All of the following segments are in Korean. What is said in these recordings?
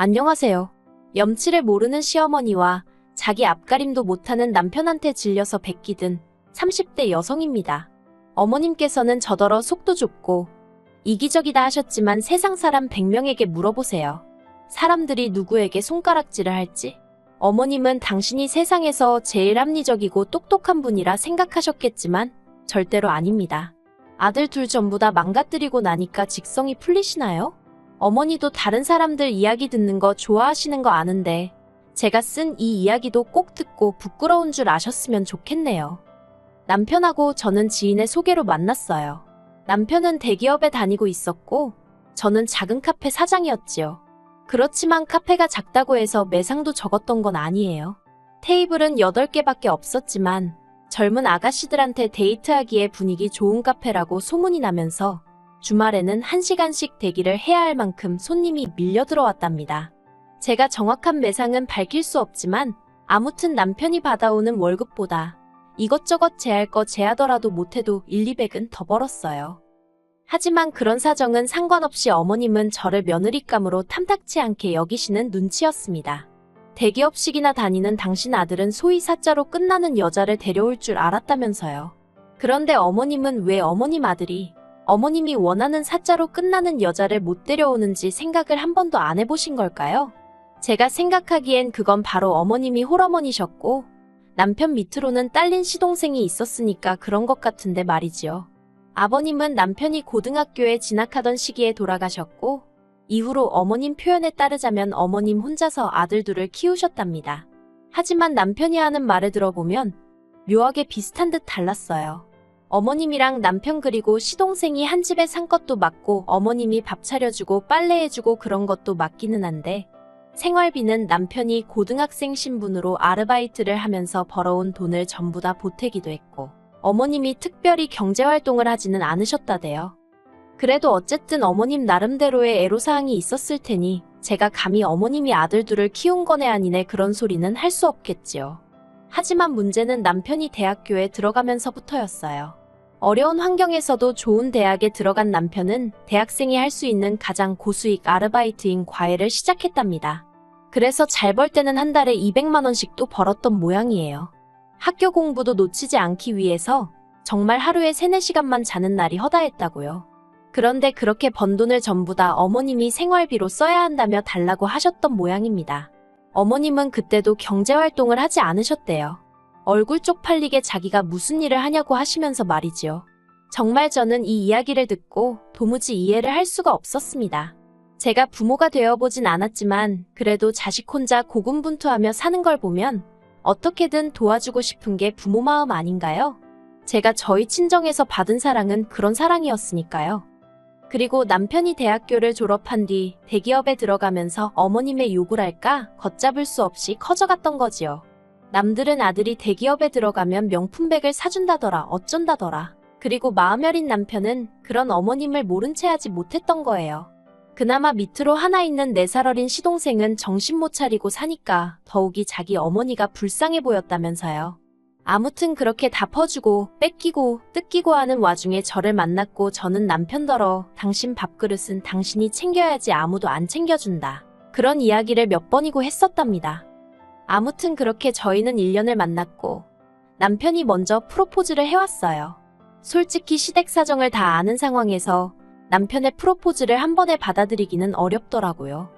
안녕하세요. 염치를 모르는 시어머니와 자기 앞가림도 못하는 남편한테 질려서 베끼든 30대 여성입니다. 어머님께서는 저더러 속도 좁고 이기적이다 하셨지만 세상 사람 100명에게 물어보세요. 사람들이 누구에게 손가락질을 할지. 어머님은 당신이 세상에서 제일 합리적이고 똑똑한 분이라 생각하셨겠지만 절대로 아닙니다. 아들 둘 전부 다 망가뜨리고 나니까 직성이 풀리시나요? 어머니도 다른 사람들 이야기 듣는 거 좋아하시는 거 아는데 제가 쓴 이 이야기도 꼭 듣고 부끄러운 줄 아셨으면 좋겠네요. 남편하고 저는 지인의 소개로 만났어요. 남편은 대기업에 다니고 있었고 저는 작은 카페 사장이었지요. 그렇지만 카페가 작다고 해서 매상도 적었던 건 아니에요. 테이블은 8개밖에 없었지만 젊은 아가씨들한테 데이트하기에 분위기 좋은 카페라고 소문이 나면서 주말에는 1시간씩 대기를 해야 할 만큼 손님이 밀려 들어왔답니다. 제가 정확한 매상은 밝힐 수 없지만 아무튼 남편이 받아오는 월급보다 이것저것 제할 거 제하더라도 못해도 1,200은 더 벌었어요. 하지만 그런 사정은 상관없이 어머님은 저를 며느리감으로 탐탁치 않게 여기시는 눈치였습니다. 대기업식이나 다니는 당신 아들은 소위 사자로 끝나는 여자를 데려올 줄 알았다면서요. 그런데 어머님은 왜 어머님 아들이 어머님이 원하는 사자로 끝나는 여자를 못 데려오는지 생각을 한 번도 안 해보신 걸까요? 제가 생각하기엔 그건 바로 어머님이 홀어머니셨고 남편 밑으로는 딸린 시동생이 있었으니까 그런 것 같은데 말이지요. 아버님은 남편이 고등학교에 진학하던 시기에 돌아가셨고 이후로 어머님 표현에 따르자면 어머님 혼자서 아들 둘을 키우셨답니다. 하지만 남편이 하는 말을 들어보면 묘하게 비슷한 듯 달랐어요. 어머님이랑 남편 그리고 시동생이 한 집에 산 것도 맞고 어머님이 밥 차려주고 빨래해주고 그런 것도 맞기는 한데 생활비는 남편이 고등학생 신분으로 아르바이트를 하면서 벌어온 돈을 전부 다 보태기도 했고 어머님이 특별히 경제활동을 하지는 않으셨다대요. 그래도 어쨌든 어머님 나름대로의 애로사항이 있었을 테니 제가 감히 어머님이 아들 둘을 키운 거네 아니네 그런 소리는 할 수 없겠지요. 하지만 문제는 남편이 대학교에 들어가면서부터였어요. 어려운 환경에서도 좋은 대학에 들어간 남편은 대학생이 할 수 있는 가장 고수익 아르바이트인 과외를 시작했답니다. 그래서 잘 벌 때는 한 달에 200만 원씩도 벌었던 모양이에요. 학교 공부도 놓치지 않기 위해서 정말 하루에 3, 4시간만 자는 날이 허다했다고요. 그런데 그렇게 번 돈을 전부 다 어머님이 생활비로 써야 한다며 달라고 하셨던 모양입니다. 어머님은 그때도 경제활동을 하지 않으셨대요. 얼굴 쪽팔리게 자기가 무슨 일을 하냐고 하시면서 말이지요. 정말 저는 이 이야기를 듣고 도무지 이해를 할 수가 없었습니다. 제가 부모가 되어보진 않았지만 그래도 자식 혼자 고군분투하며 사는 걸 보면 어떻게든 도와주고 싶은 게 부모 마음 아닌가요? 제가 저희 친정에서 받은 사랑은 그런 사랑이었으니까요. 그리고 남편이 대학교를 졸업한 뒤 대기업에 들어가면서 어머님의 욕을할까 걷잡을 수 없이 커져갔던 거지요. 남들은 아들이 대기업에 들어가면 명품백을 사준다더라 어쩐다더라. 그리고 마음 여린 남편은 그런 어머님을 모른 채 하지 못했던 거예요. 그나마 밑으로 하나 있는 4살 어린 시동생은 정신 못 차리고 사니까 더욱이 자기 어머니가 불쌍해 보였다면서요. 아무튼 그렇게 다 퍼주고 뺏기고 뜯기고 하는 와중에 저를 만났고 저는 남편더러 당신 밥그릇은 당신이 챙겨야지 아무도 안 챙겨준다. 그런 이야기를 몇 번이고 했었답니다. 아무튼 그렇게 저희는 1년을 만났고 남편이 먼저 프로포즈를 해왔어요. 솔직히 시댁 사정을 다 아는 상황에서 남편의 프로포즈를 한 번에 받아들이기는 어렵더라고요.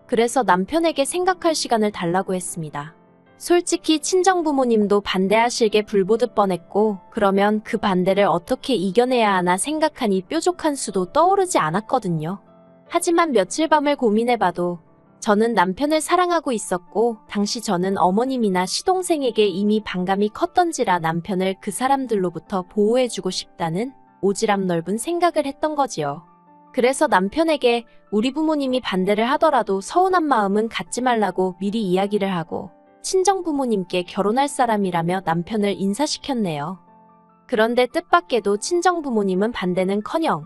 그래서 남편에게 생각할 시간을 달라고 했습니다. 솔직히 친정부모님도 반대하실게 불보듯 뻔했고 그러면 그 반대를 어떻게 이겨내야 하나 생각하니 뾰족한 수도 떠오르지 않았거든요. 하지만 며칠 밤을 고민해봐도 저는 남편을 사랑하고 있었고 당시 저는 어머님이나 시동생에게 이미 반감이 컸던지라 남편을 그 사람들로부터 보호해주고 싶다는 오지랖 넓은 생각을 했던 거지요. 그래서 남편에게 우리 부모님이 반대를 하더라도 서운한 마음은 갖지 말라고 미리 이야기를 하고 친정부모님께 결혼할 사람이라며 남편을 인사시켰네요. 그런데 뜻밖에도 친정부모님은 반대는커녕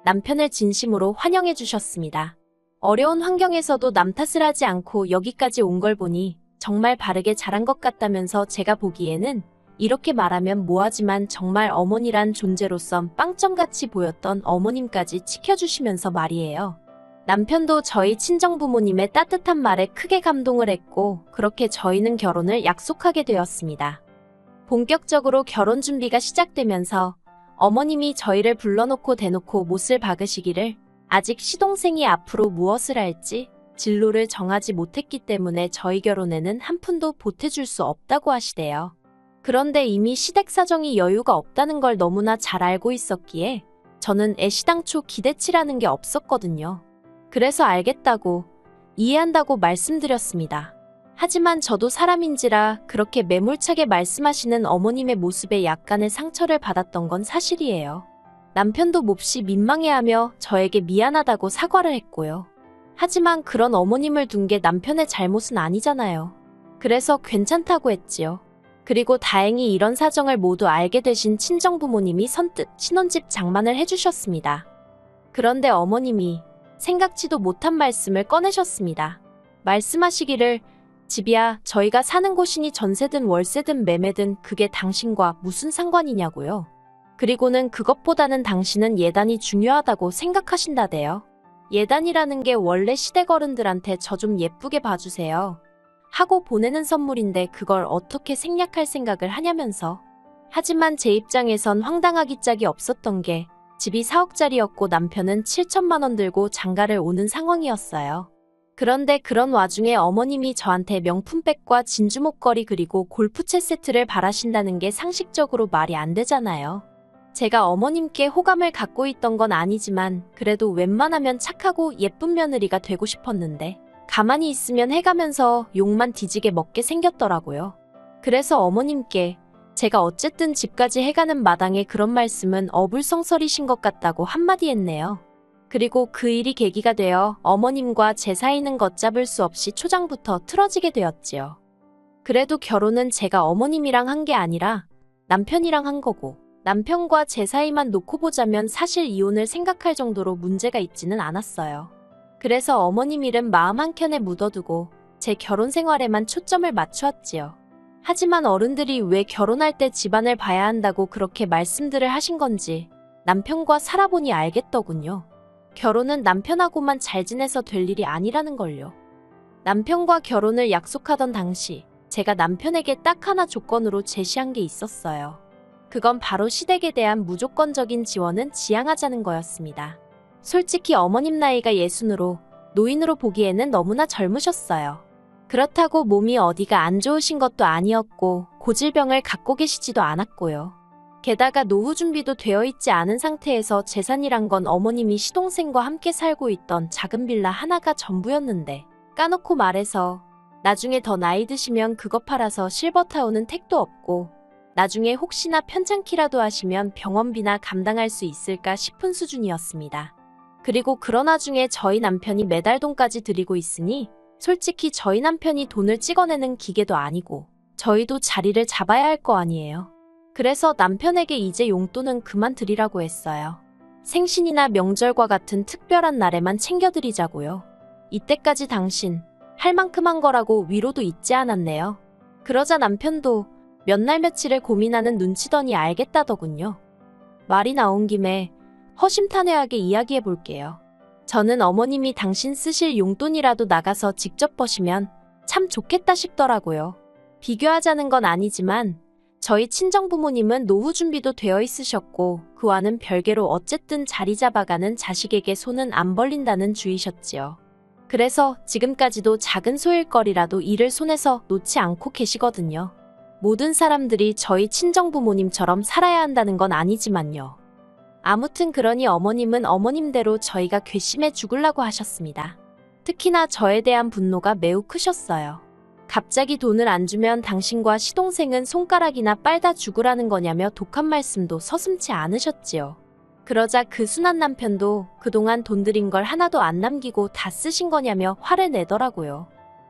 남편을 진심으로 환영해 주셨습니다. 어려운 환경에서도 남 탓을 하지 않고 여기까지 온 걸 보니 정말 바르게 자란 것 같다면서 제가 보기에는 이렇게 말하면 뭐하지만 정말 어머니란 존재로선 빵점같이 보였던 어머님까지 지켜주시면서 말이에요. 남편도 저희 친정부모님의 따뜻한 말에 크게 감동을 했고 그렇게 저희는 결혼을 약속하게 되었습니다. 본격적으로 결혼 준비가 시작되면서 어머님이 저희를 불러놓고 대놓고 못을 박으시기를 아직 시동생이 앞으로 무엇을 할지 진로를 정하지 못했기 때문에 저희 결혼에는 한 푼도 보태줄 수 없다고 하시대요. 그런데 이미 시댁 사정이 여유가 없다는 걸 너무나 잘 알고 있었기에 저는 애시당초 기대치라는 게 없었거든요. 그래서 알겠다고, 이해한다고 말씀드렸습니다. 하지만 저도 사람인지라 그렇게 매몰차게 말씀하시는 어머님의 모습에 약간의 상처를 받았던 건 사실이에요. 남편도 몹시 민망해하며 저에게 미안하다고 사과를 했고요. 하지만 그런 어머님을 둔 게 남편의 잘못은 아니잖아요. 그래서 괜찮다고 했지요. 그리고 다행히 이런 사정을 모두 알게 되신 친정부모님이 선뜻 신혼집 장만을 해주셨습니다. 그런데 어머님이 생각지도 못한 말씀을 꺼내셨습니다. 말씀하시기를 집이야 저희가 사는 곳이니 전세든 월세든 매매든 그게 당신과 무슨 상관이냐고요. 그리고는 그것보다는 당신은 예단이 중요하다고 생각하신다대요. 예단이라는 게 원래 시댁 어른들한테 저 좀 예쁘게 봐주세요 하고 보내는 선물인데 그걸 어떻게 생략할 생각을 하냐면서. 하지만 제 입장에선 황당하기 짝이 없었던 게 집이 4억짜리였고 남편은 7천만 원 들고 장가를 오는 상황이었어요. 그런데 그런 와중에 어머님이 저한테 명품백과 진주 목걸이 그리고 골프채 세트를 바라신다는 게 상식적으로 말이 안 되잖아요. 제가 어머님께 호감을 갖고 있던 건 아니지만 그래도 웬만하면 착하고 예쁜 며느리가 되고 싶었는데 가만히 있으면 해가면서 욕만 뒤지게 먹게 생겼더라고요. 그래서 어머님께 제가 어쨌든 집까지 해가는 마당에 그런 말씀은 어불성설이신 것 같다고 한마디 했네요. 그리고 그 일이 계기가 되어 어머님과 제 사이는 걷잡을 수 없이 초장부터 틀어지게 되었지요. 그래도 결혼은 제가 어머님이랑 한 게 아니라 남편이랑 한 거고 남편과 제 사이만 놓고 보자면 사실 이혼을 생각할 정도로 문제가 있지는 않았어요. 그래서 어머님 일은 마음 한켠에 묻어두고 제 결혼 생활에만 초점을 맞추었지요. 하지만 어른들이 왜 결혼할 때 집안을 봐야 한다고 그렇게 말씀들을 하신 건지 남편과 살아보니 알겠더군요. 결혼은 남편하고만 잘 지내서 될 일이 아니라는 걸요. 남편과 결혼을 약속하던 당시 제가 남편에게 딱 하나 조건으로 제시한 게 있었어요. 그건 바로 시댁에 대한 무조건적인 지원은 지양하자는 거였습니다. 솔직히 어머님 나이가 60으로 노인으로 보기에는 너무나 젊으셨어요. 그렇다고 몸이 어디가 안 좋으신 것도 아니었고 고질병을 갖고 계시지도 않았고요. 게다가 노후 준비도 되어 있지 않은 상태에서 재산이란 건 어머님이 시동생과 함께 살고 있던 작은 빌라 하나가 전부였는데 까놓고 말해서 나중에 더 나이 드시면 그거 팔아서 실버타운은 택도 없고 나중에 혹시나 편찮기라도 하시면 병원비나 감당할 수 있을까 싶은 수준이었습니다. 그리고 그런 와중에 저희 남편이 매달 돈까지 들이고 있으니 솔직히 저희 남편이 돈을 찍어내는 기계도 아니고 저희도 자리를 잡아야 할 거 아니에요. 그래서 남편에게 이제 용돈은 그만 드리라고 했어요. 생신이나 명절과 같은 특별한 날에만 챙겨드리자고요. 이때까지 당신 할 만큼 한 거라고 위로도 잊지 않았네요. 그러자 남편도 몇 날 며칠을 고민하는 눈치더니 알겠다더군요. 말이 나온 김에 허심탄회하게 이야기해 볼게요. 저는 어머님이 당신 쓰실 용돈이라도 나가서 직접 버시면 참 좋겠다 싶더라고요. 비교하자는 건 아니지만 저희 친정부모님은 노후 준비도 되어 있으셨고 그와는 별개로 어쨌든 자리 잡아가는 자식에게 손은 안 벌린다는 주의셨지요. 그래서 지금까지도 작은 소일거리라도 일을 손에서 놓지 않고 계시거든요. 모든 사람들이 저희 친정부모님처럼 살아야 한다는 건 아니지만요. 아무튼 그러니 어머님은 어머님대로 저희가 괘씸해 죽으려고 하셨습니다. 특히나 저에 대한 분노가 매우 크셨어요. 갑자기 돈을 안 주면 당신과 시동생은 손가락이나 빨다 죽으라는 거냐며 독한 말씀도 서슴지 않으셨지요. 그러자 그 순한 남편도 그동안 돈 들인 걸 하나도 안 남기고 다 쓰신 거냐며 화를 내더라고요.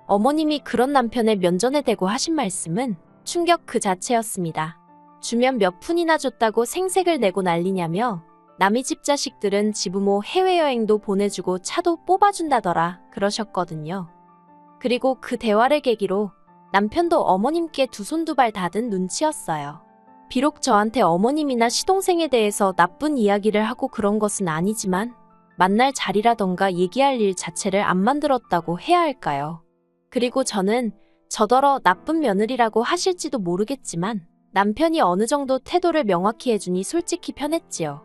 어머님이 그런 남편의 면전에 대고 하신 말씀은 충격 그 자체였습니다. 주면 몇 푼이나 줬다고 생색을 내고 난리냐며 남의 집 자식들은 지부모 해외여행도 보내주고 차도 뽑아준다더라 그러셨거든요. 그리고 그 대화를 계기로 남편도 어머님께 두 손 두 발 닫은 눈치였어요. 비록 저한테 어머님이나 시동생에 대해서 나쁜 이야기를 하고 그런 것은 아니지만 만날 자리라던가 얘기할 일 자체를 안 만들었다고 해야 할까요? 그리고 저는 저더러 나쁜 며느리라고 하실지도 모르겠지만 남편이 어느 정도 태도를 명확히 해주니 솔직히 편했지요.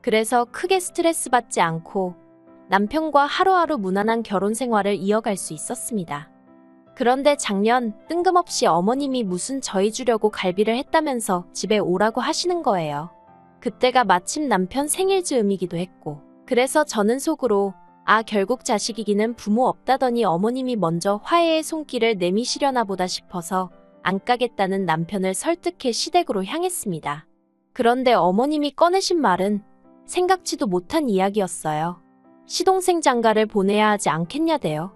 그래서 크게 스트레스 받지 않고 남편과 하루하루 무난한 결혼 생활을 이어갈 수 있었습니다. 그런데 작년 뜬금없이 어머님이 무슨 저희 주려고 갈비를 했다면서 집에 오라고 하시는 거예요. 그때가 마침 남편 생일 즈음이기도 했고, 그래서 저는 속으로 결국 자식이기는 부모 없다더니 어머님이 먼저 화해의 손길을 내미시려나 보다 싶어서 안 까겠다는 남편을 설득해 시댁으로 향했습니다. 그런데 어머님이 꺼내신 말은 생각지도 못한 이야기였어요. 시동생 장가를 보내야 하지 않겠냐대요.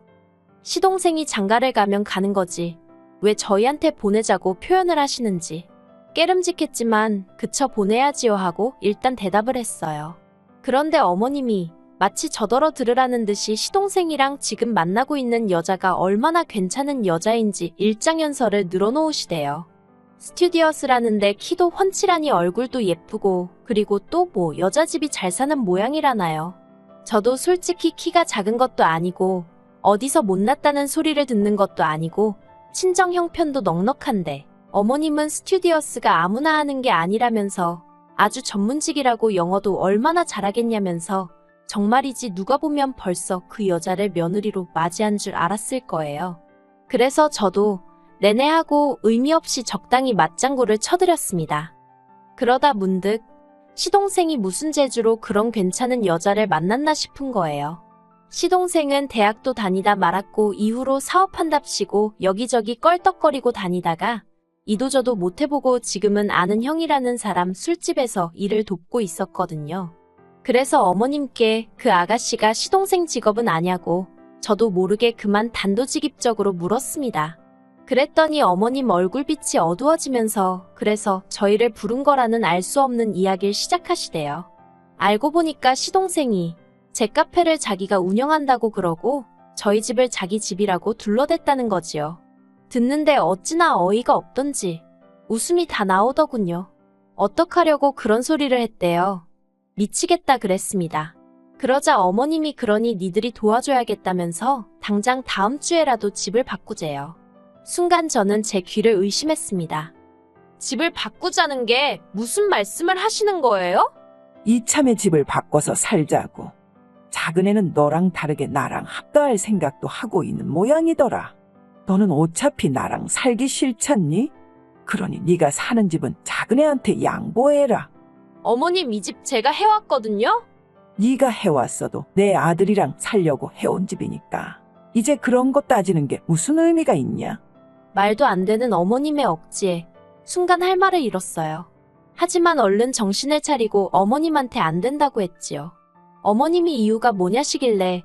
시동생이 장가를 가면 가는 거지 왜 저희한테 보내자고 표현을 하시는지. 깨름직했지만 그쳐 보내야지요 하고 일단 대답을 했어요. 그런데 어머님이 마치 저더러 들으라는 듯이 시동생이랑 지금 만나고 있는 여자가 얼마나 괜찮은 여자인지 일장연설을 늘어놓으시대요. 스튜디어스라는데 키도 훤칠하니 얼굴도 예쁘고 그리고 또 뭐 여자 집이 잘 사는 모양이라나요. 저도 솔직히 키가 작은 것도 아니고 어디서 못났다는 소리를 듣는 것도 아니고 친정 형편도 넉넉한데 어머님은 스튜디어스가 아무나 하는 게 아니라면서 아주 전문직이라고 영어도 얼마나 잘하겠냐면서 정말이지 누가 보면 벌써 그 여자를 며느리로 맞이한 줄 알았을 거예요. 그래서 저도 내내 하고 의미 없이 적당히 맞장구를 쳐드렸습니다. 그러다 문득 시동생이 무슨 재주로 그런 괜찮은 여자를 만났나 싶은 거예요. 시동생은 대학도 다니다 말았고 이후로 사업한답시고 여기저기 껄떡거리고 다니다가 이도저도 못해보고 지금은 아는 형이라는 사람 술집에서 일을 돕고 있었거든요. 그래서 어머님께 그 아가씨가 시동생 직업은 아냐고 저도 모르게 그만 단도직입적으로 물었습니다. 그랬더니 어머님 얼굴빛이 어두워지면서 그래서 저희를 부른 거라는 알 수 없는 이야기를 시작하시대요. 알고 보니까 시동생이 제 카페를 자기가 운영한다고 그러고 저희 집을 자기 집이라고 둘러댔다는 거지요. 듣는데 어찌나 어이가 없던지 웃음이 다 나오더군요. 어떡하려고 그런 소리를 했대요. 미치겠다 그랬습니다. 그러자 어머님이 그러니 니들이 도와줘야겠다면서 당장 다음 주에라도 집을 바꾸재요. 순간 저는 제 귀를 의심했습니다. 집을 바꾸자는 게 무슨 말씀을 하시는 거예요? 이참에 집을 바꿔서 살자고. 작은 애는 너랑 다르게 나랑 합가할 생각도 하고 있는 모양이더라. 너는 어차피 나랑 살기 싫잖니? 그러니 네가 사는 집은 작은 애한테 양보해라. 어머님 이 집 제가 해왔거든요? 네가 해왔어도 내 아들이랑 살려고 해온 집이니까 이제 그런 거 따지는 게 무슨 의미가 있냐? 말도 안 되는 어머님의 억지에 순간 할 말을 잃었어요. 하지만 얼른 정신을 차리고 어머님한테 안 된다고 했지요. 어머님이 이유가 뭐냐시길래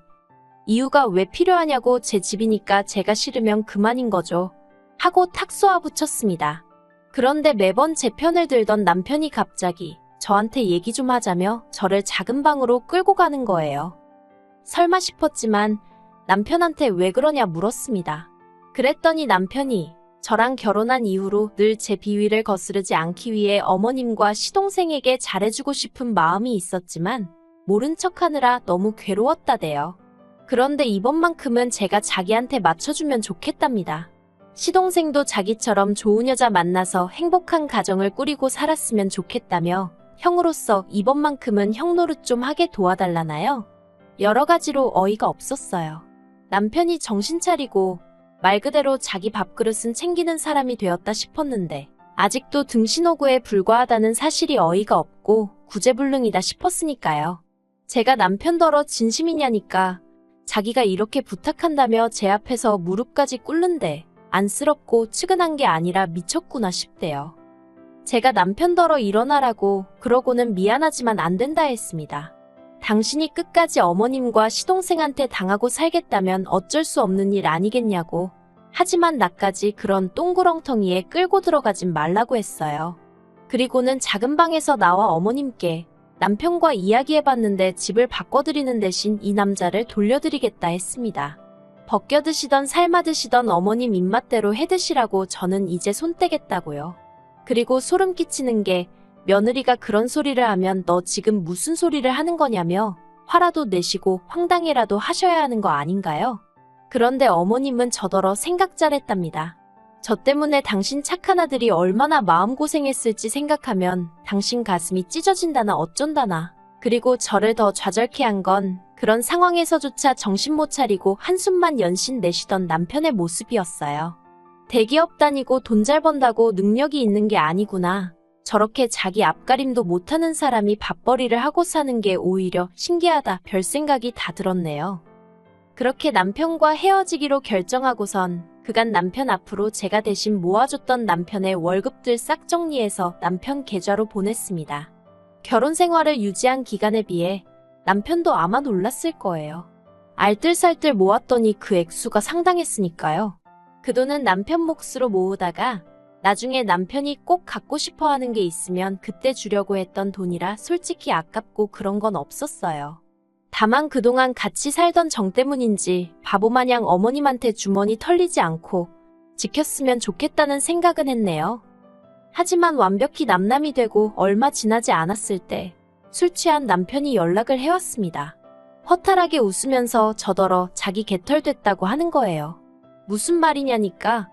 이유가 왜 필요하냐고 제 집이니까 제가 싫으면 그만인 거죠. 하고 탁 쏘아붙였습니다. 그런데 매번 제 편을 들던 남편이 갑자기 저한테 얘기 좀 하자며 저를 작은 방으로 끌고 가는 거예요. 설마 싶었지만 남편한테 왜 그러냐 물었습니다. 그랬더니 남편이 저랑 결혼한 이후로 늘 제 비위를 거스르지 않기 위해 어머님과 시동생에게 잘해주고 싶은 마음이 있었지만 모른 척하느라 너무 괴로웠다대요. 그런데 이번만큼은 제가 자기한테 맞춰주면 좋겠답니다. 시동생도 자기처럼 좋은 여자 만나서 행복한 가정을 꾸리고 살았으면 좋겠다며 형으로서 이번만큼은 형 노릇 좀 하게 도와달라나요? 여러 가지로 어이가 없었어요. 남편이 정신 차리고 말 그대로 자기 밥그릇은 챙기는 사람이 되었다 싶었는데 아직도 등신호구에 불과하다는 사실이 어이가 없고 구제불능이다 싶었으니까요. 제가 남편더러 진심이냐니까 자기가 이렇게 부탁한다며 제 앞에서 무릎까지 꿇는데 안쓰럽고 측은한 게 아니라 미쳤구나 싶대요. 제가 남편더러 일어나라고 그러고는 미안하지만 안 된다 했습니다. 당신이 끝까지 어머님과 시동생한테 당하고 살겠다면 어쩔 수 없는 일 아니겠냐고. 하지만 나까지 그런 똥구렁텅이에 끌고 들어가진 말라고 했어요. 그리고는 작은 방에서 나와 어머님께 남편과 이야기해봤는데 집을 바꿔드리는 대신 이 남자를 돌려드리겠다 했습니다. 벗겨드시던 삶아드시던 어머님 입맛대로 해드시라고 저는 이제 손 떼겠다고요. 그리고 소름 끼치는 게 며느리가 그런 소리를 하면 너 지금 무슨 소리를 하는 거냐며 화라도 내시고 황당해라도 하셔야 하는 거 아닌가요? 그런데 어머님은 저더러 생각 잘했답니다. 저 때문에 당신 착한 아들이 얼마나 마음고생했을지 생각하면 당신 가슴이 찢어진다나 어쩐다나. 그리고 저를 더 좌절케 한 건 그런 상황에서조차 정신 못 차리고 한숨만 연신 내쉬던 남편의 모습이었어요. 대기업 다니고 돈 잘 번다고 능력이 있는 게 아니구나. 저렇게 자기 앞가림도 못하는 사람이 밥벌이를 하고 사는 게 오히려 신기하다. 별 생각이 다 들었네요. 그렇게 남편과 헤어지기로 결정하고선 그간 남편 앞으로 제가 대신 모아줬던 남편의 월급들 싹 정리해서 남편 계좌로 보냈습니다. 결혼 생활을 유지한 기간에 비해 남편도 아마 놀랐을 거예요. 알뜰살뜰 모았더니 그 액수가 상당했으니까요. 그 돈은 남편 몫으로 모으다가 나중에 남편이 꼭 갖고 싶어 하는 게 있으면 그때 주려고 했던 돈이라 솔직히 아깝고 그런 건 없었어요. 다만 그동안 같이 살던 정 때문인지 바보마냥 어머님한테 주머니 털리지 않고 지켰으면 좋겠다는 생각은 했네요. 하지만 완벽히 남남이 되고 얼마 지나지 않았을 때 술 취한 남편이 연락을 해왔습니다. 허탈하게 웃으면서 저더러 자기 개털됐다고 하는 거예요. 무슨 말이냐니까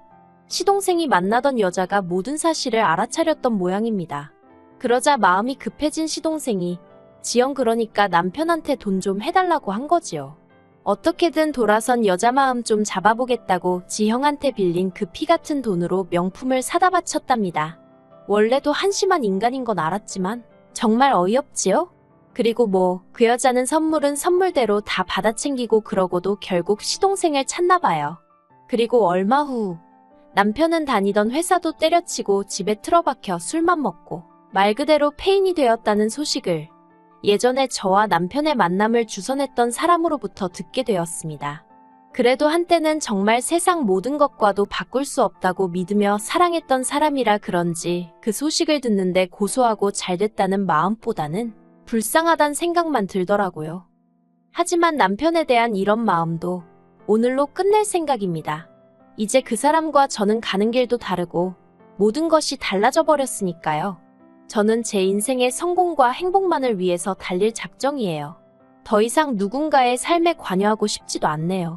시동생이 만나던 여자가 모든 사실을 알아차렸던 모양입니다. 그러자 마음이 급해진 시동생이 지영 그러니까 남편한테 돈 좀 해달라고 한 거지요. 어떻게든 돌아선 여자 마음 좀 잡아보겠다고 지형한테 빌린 그 피 같은 돈으로 명품을 사다 바쳤답니다. 원래도 한심한 인간인 건 알았지만 정말 어이없지요? 그리고 뭐 그 여자는 선물은 선물대로 다 받아 챙기고 그러고도 결국 시동생을 찾나 봐요. 그리고 얼마 후 남편은 다니던 회사도 때려치고 집에 틀어박혀 술만 먹고 말 그대로 폐인이 되었다는 소식을 예전에 저와 남편의 만남을 주선했던 사람으로부터 듣게 되었습니다. 그래도 한때는 정말 세상 모든 것과도 바꿀 수 없다고 믿으며 사랑했던 사람이라 그런지 그 소식을 듣는데 고소하고 잘됐다는 마음보다는 불쌍하단 생각만 들더라고요. 하지만 남편에 대한 이런 마음도 오늘로 끝낼 생각입니다. 이제 그 사람과 저는 가는 길도 다르고 모든 것이 달라져 버렸으니까요. 저는 제 인생의 성공과 행복만을 위해서 달릴 작정이에요. 더 이상 누군가의 삶에 관여하고 싶지도 않네요.